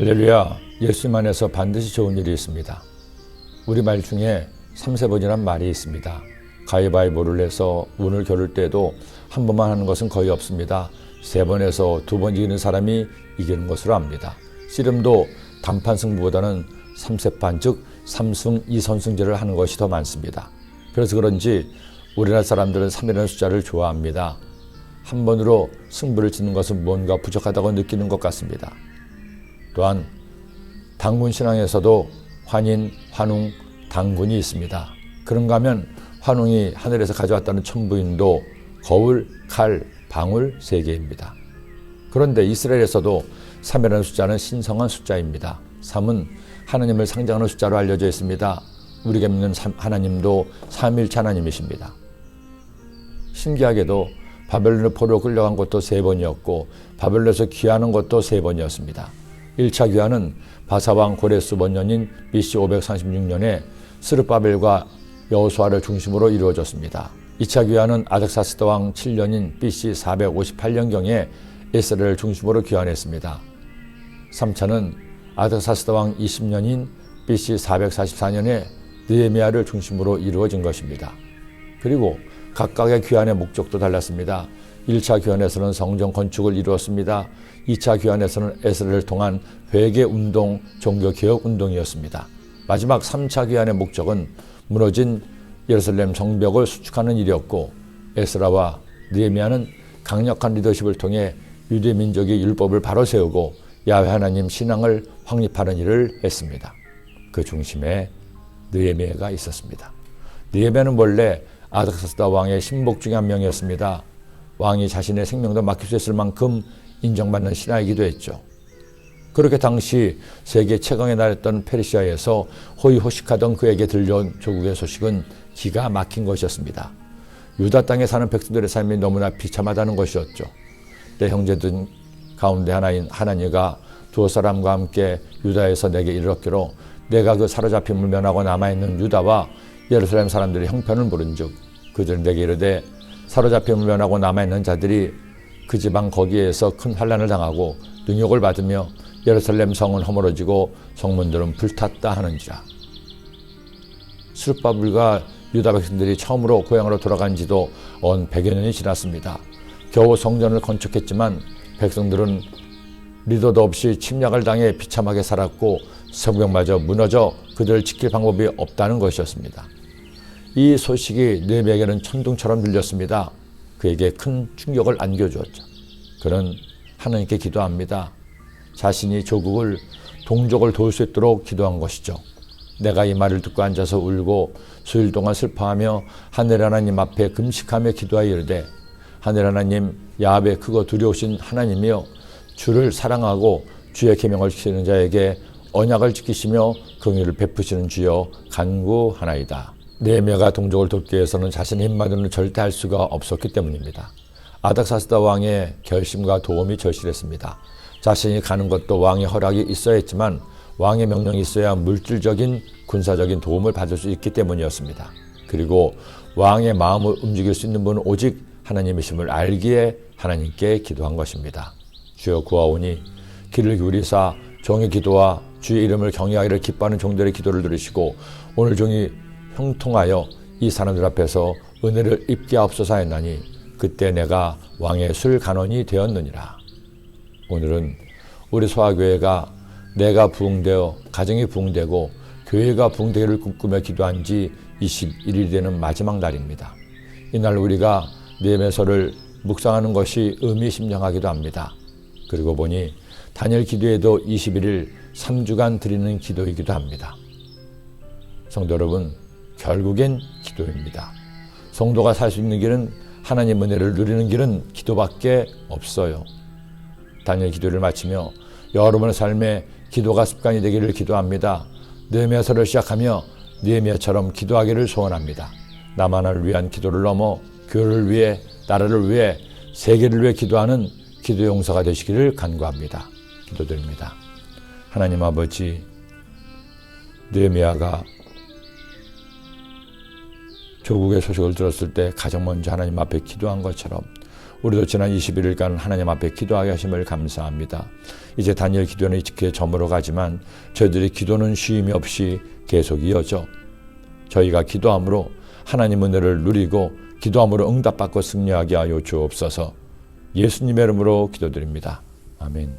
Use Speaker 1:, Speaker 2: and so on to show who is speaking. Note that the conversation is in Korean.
Speaker 1: 할렐루야, 예수님 안에서 반드시 좋은 일이 있습니다. 우리말 중에 3세번이란 말이 있습니다. 가위바위보를 해서 운을 겨룰 때도 한 번만 하는 것은 거의 없습니다. 3번에서 2번 이기는 사람이 이기는 것으로 압니다. 씨름도 단판 승부보다는 3세판, 즉 3승 2선승제를 하는 것이 더 많습니다. 그래서 그런지 우리나라 사람들은 3이라는 숫자를 좋아합니다. 한 번으로 승부를 짓는 것은 뭔가 부족하다고 느끼는 것 같습니다. 또한 당군 신앙에서도 환인, 환웅, 당군이 있습니다. 그런가 하면 환웅이 하늘에서 가져왔다는 천부인도, 거울, 칼, 방울 3개입니다. 그런데 이스라엘에서도 3이라는 숫자는 신성한 숫자입니다. 3은 하나님을 상징하는 숫자로 알려져 있습니다. 우리가 믿는 하나님도 삼위일체 하나님이십니다. 신기하게도 바벨론의 포로로 끌려간 것도 3번이었고 바벨론에서 귀환한 것도 3번이었습니다. 1차 귀환은 바사왕 고레스 원년인 BC 536년에 스룹바벨과 여호수아를 중심으로 이루어졌습니다. 2차 귀환은 아닥사스다 왕 7년인 BC 458년경에 에스라를 중심으로 귀환했습니다. 3차는 아닥사스다 왕 20년인 BC 444년에 느헤미야를 중심으로 이루어진 것입니다. 그리고 각각의 귀환의 목적도 달랐습니다. 1차 귀환에서는 성전 건축을 이루었습니다. 2차 귀환에서는 에스라를 통한 회개운동, 종교개혁운동이었습니다. 마지막 3차 귀환의 목적은 무너진 예루살렘 성벽을 수축하는 일이었고, 에스라와 느헤미야는 강력한 리더십을 통해 유대 민족의 율법을 바로 세우고 야훼 하나님 신앙을 확립하는 일을 했습니다. 그 중심에 느헤미야가 있었습니다. 느헤미야는 원래 아닥사스다 왕의 신복 중에 한 명이었습니다. 왕이 자신의 생명도 맡길 수 있을 만큼 인정받는 신하이기도 했죠. 그렇게 당시 세계 최강에 달했던 페르시아에서 호의호식하던 그에게 들려온 조국의 소식은 기가 막힌 것이었습니다. 유다 땅에 사는 백성들의 삶이 너무나 비참하다는 것이었죠. 내 형제들 가운데 하나인 하나니가 두 사람과 함께 유다에서 내게 이르렀기로 내가 그 사로잡힘을 면하고 남아있는 유다와 예루살렘 사람들의 형편을 물은즉 그들은 내게 이르되 사로잡힘을 면하고 남아있는 자들이 그 지방 거기에서 큰 환난을 당하고 능욕을 받으며 예루살렘 성은 허물어지고 성문들은 불탔다 하는지라. 스룹바벨과 유다 백성들이 처음으로 고향으로 돌아간 지도 언 100여 년이 지났습니다. 겨우 성전을 건축했지만 백성들은 리더도 없이 침략을 당해 비참하게 살았고 성벽마저 무너져 그들을 지킬 방법이 없다는 것이었습니다. 이 소식이 느헤미야에게는 천둥처럼 들렸습니다. 그에게 큰 충격을 안겨주었죠. 그는 하나님께 기도합니다. 자신이 조국을, 동족을 도울 수 있도록 기도한 것이죠. 내가 이 말을 듣고 앉아서 울고 수일 동안 슬퍼하며 하늘 하나님 앞에 금식하며 기도하여 이르되 하늘 하나님 야훼 크고 두려우신 하나님이여 주를 사랑하고 주의 계명을 지키는 자에게 언약을 지키시며 긍휼을 베푸시는 주여 간구하나이다. 느헤미야가 동족을 돕기 위해서는 자신의 힘만으로는 절대 할 수가 없었기 때문입니다. 아닥사스다 왕의 결심과 도움이 절실했습니다. 자신이 가는 것도 왕의 허락이 있어야 했지만 왕의 명령이 있어야 물질적인 군사적인 도움을 받을 수 있기 때문이었습니다. 그리고 왕의 마음을 움직일 수 있는 분은 오직 하나님이심을 알기에 하나님께 기도한 것입니다. 주여 구하오니 귀를 기울이사 종의 기도와 주의 이름을 경외하기를 기뻐하는 종들의 기도를 들으시고 오늘 종이 형통하여 이 사람들 앞에서 은혜를 입게 하옵소서 했나니 그때 내가 왕의 술 간원이 되었느니라. 오늘은 우리 소아교회가 내가 부흥되어 가정이 부흥되고 교회가 부흥되기를 꿈꾸며 기도한 지 21일이 되는 마지막 날입니다. 이날 우리가 느헤미야서를 묵상하는 것이 의미심장하기도 합니다. 그리고 보니 다니엘 기도에도 21일 3주간 드리는 기도이기도 합니다. 성도 여러분, 결국엔 기도입니다. 성도가 살 수 있는 길은 하나님 은혜를 누리는 길은 기도밖에 없어요. 다니엘 기도를 마치며 여러분의 삶에 기도가 습관이 되기를 기도합니다. 느헤미야서를 시작하며 느헤미야처럼 기도하기를 소원합니다. 나만을 위한 기도를 넘어 교회를 위해, 나라를 위해, 세계를 위해 기도하는 기도 용사가 되시기를 간구합니다. 기도드립니다. 하나님 아버지, 느헤미야가 조국의 소식을 들었을 때 가장 먼저 하나님 앞에 기도한 것처럼 우리도 지난 21일간 하나님 앞에 기도하게 하심을 감사합니다. 이제 다니엘 기도는 이렇게 저물어 가지만 저희들의 기도는 쉼이 없이 계속 이어져 저희가 기도함으로 하나님 은혜를 누리고 기도함으로 응답받고 승리하게 하여 주옵소서. 예수님의 이름으로 기도드립니다. 아멘.